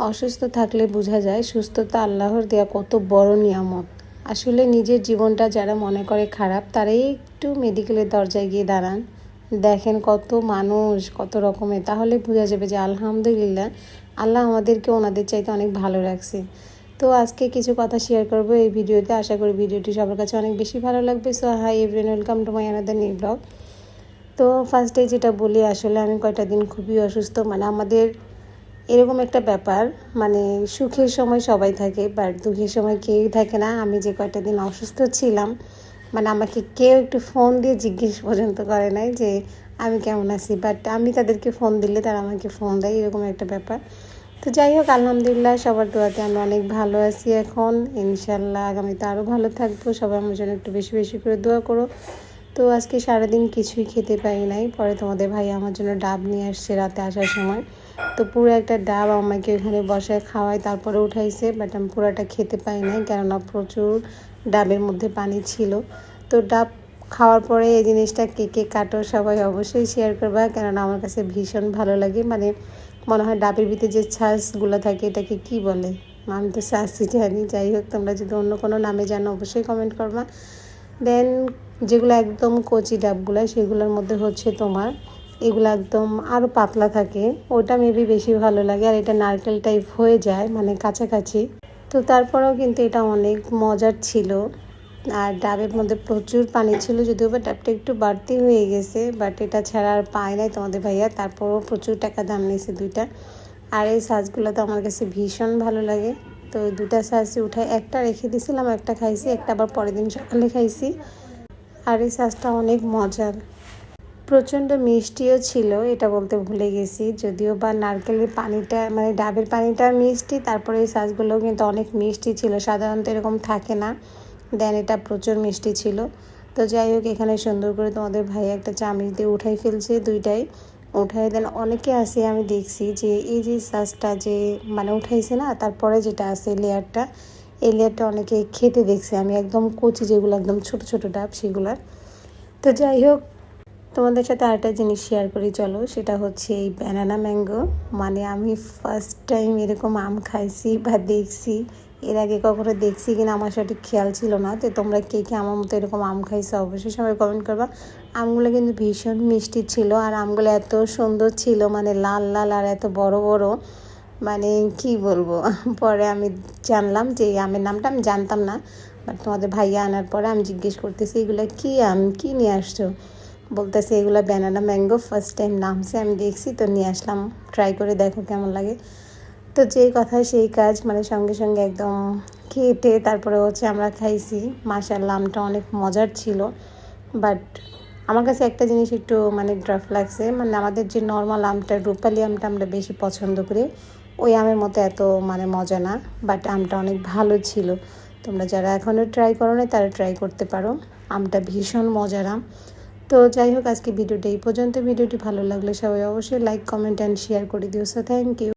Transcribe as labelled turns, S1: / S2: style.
S1: অসুস্থ থাকলে বোঝা যায় সুস্থতা আল্লাহর দেয়া কত বড় নিয়ামত। আসলে নিজের জীবনটা যারা মনে করে খারাপ তারাই একটু মেডিকেলের দরজায় গিয়ে দাঁড়ান, দেখেন কত মানুষ কত রকমের, তাহলে বোঝা যাবে যে আলহামদুলিল্লাহ আল্লাহ আমাদেরকে ওনাদের চাইতে অনেক ভালো রাখছে। তো আজকে কিছু কথা শেয়ার করবো এই ভিডিওতে, আশা করি ভিডিওটি সবার কাছে অনেক বেশি ভালো লাগবে। So hi everyone, welcome to my another new blog. তো ফার্স্টে যেটা বলি, আসলে আমি কয়টা দিন খুবই অসুস্থ। আমাদের এরকম একটা ব্যাপার, সুখের সময় সবাই থাকে বাট দুঃখের সময় কেউই থাকে না। আমি যে কয়টা দিন অসুস্থ ছিলাম, আমাকে কেউ একটু ফোন দিয়ে জিজ্ঞেস পর্যন্ত করে নাই যে আমি কেমন আছি, বাট আমি তাদেরকে ফোন দিলে তারা আমাকে ফোন দেয়, এরকম একটা ব্যাপার। তো যাই হোক, আলহামদুলিল্লাহ সবার দোয়াতে আমি অনেক ভালো আছি এখন। ইনশাল্লাহ আগামীতে আরও ভালো থাকবো। সবাই আমার জন্য একটু বেশি বেশি করে দোয়া করো। তো আজকে সারাদিন কিছুই খেতে পারি নাই। পরে তোমাদের ভাই আমার জন্য ডাব নিয়ে আসছে রাতে আসার সময়। তো পুরো একটা ডাব আমাকে ওখানে বসায় খাওয়ায়, তারপরে উঠাইছে, বাট আমি পুরোটা খেতে পাই নাই, কেননা প্রচুর ডাবের মধ্যে পানি ছিল। তো ডাব খাওয়ার পরে এই জিনিসটা কে কে কাটো সবাই অবশ্যই শেয়ার করবা, কেননা আমার কাছে ভীষণ ভালো লাগে। মনে হয় ডাবের ভিতরে যে ছাঁচগুলো থাকে এটাকে কি বলে, আমি তো ছাঁচই জানি। যাই হোক, তোমরা যদি অন্য কোনো নামে জানো অবশ্যই কমেন্ট করবা। দেন যেগুলো একদম কচি ডাবগুলো, সেগুলোর মধ্যে হচ্ছে তোমার এগুলো একদম আরও পাতলা থাকে, ওটা মেবি বেশি ভালো লাগে। আর এটা নারকেল টাইপ হয়ে যায়, কাছাকাছি। তো তারপরেও কিন্তু এটা অনেক মজার ছিল। আর ডাবের মধ্যে প্রচুর পানি ছিল, যদিও বা ডাবটা একটু বাড়তি হয়ে গেছে, বাট এটা ছাড়া আর পায় নাই তোমাদের ভাইয়া। তারপরেও প্রচুর টাকা দাম নিয়েছে দুইটা। আর এই সাজগুলো তো আমার কাছে ভীষণ ভালো লাগে। তো দুটা সাজই উঠায় একটা রেখে দিয়েছিলাম, একটা খাইছি, একটা আবার পরের দিন সকালে খাইছি। আর এই সাজটা অনেক মজার, প্রচণ্ড মিষ্টিও ছিল, এটা বলতে ভুলে গেছি। যদিও বা নারকেলের পানিটা ডাবের পানিটা মিষ্টি, তারপরে এই সাজগুলোও কিন্তু অনেক মিষ্টি ছিল, সাধারণত এরকম থাকে না। দেন এটা প্রচুর মিষ্টি ছিল। তো যাই হোক, এখানে সুন্দর করে তোমাদের ভাই একটা চামচ দিয়ে উঠাই ফেলছে দুইটাই। উঠাই দেন অনেকে আছে, আমি দেখছি যে এই যে সাজটা যে উঠাইছে না, তারপরে যেটা আছে লেয়ারটা, এই লেয়ারটা অনেকে খেতে দেখছে আমি, একদম কচি যেগুলো একদম ছোট ছোট ডাব সেগুলার। তো যাই হোক, তোমাদের সাথে আরেকটা জিনিস শেয়ার করি চলো, সেটা হচ্ছে এই ব্যানানা ম্যাঙ্গো। আমি ফার্স্ট টাইম এরকম আম খাইছি বা দেখছি, এর আগে কখনো দেখছি কিনা আমার সঠিক খেয়াল ছিল না। তো তোমরা কে কে আমার মতো এরকম আম খাইছো অবশ্যই সবাই কমেন্ট করবা। আমগুলো কিন্তু ভীষণ মিষ্টি ছিল, আর আমগুলো এত সুন্দর ছিল, লাল লাল আর এত বড় বড়, কি বলবো। পরে আমি জানলাম যে এই আমের নামটা আমি জানতাম না, বাট তোমাদের ভাইয়া আনার পরে আমি জিজ্ঞেস করতেছি এগুলো কী আম, কী নিয়ে আসছো। বলতেছে এগুলো ব্যানানা ম্যাঙ্গো, ফার্স্ট টাইম নামছে, আমি দেখছি তো নিয়ে আসলাম, ট্রাই করে দেখো কেমন লাগে। তো যেই কথা সেই কাজ, সঙ্গে সঙ্গে একদম খেটে তারপরে হচ্ছে আমরা খাইছি। মাশাআল্লাহ, আমটা অনেক মজার ছিল। বাট আমার কাছে একটা জিনিস একটু ড্রাফ লাগছে, আমাদের যে নর্মাল আমটা, রূপালি আমটা আমরা বেশি পছন্দ করি, ওই আমের মতো এত মজা না। বাট আমটা অনেক ভালো ছিল। তোমরা যারা এখনও ট্রাই করো না তারা ট্রাই করতে পারো, আমটা ভীষণ মজার আম। তো যাই হোক, আজকে ভিডিওটা এই পর্যন্ত। ভিডিওটি ভালো লাগলে সবাই অবশ্যই লাইক, কমেন্ট অ্যান্ড শেয়ার করে দিও। So thank you.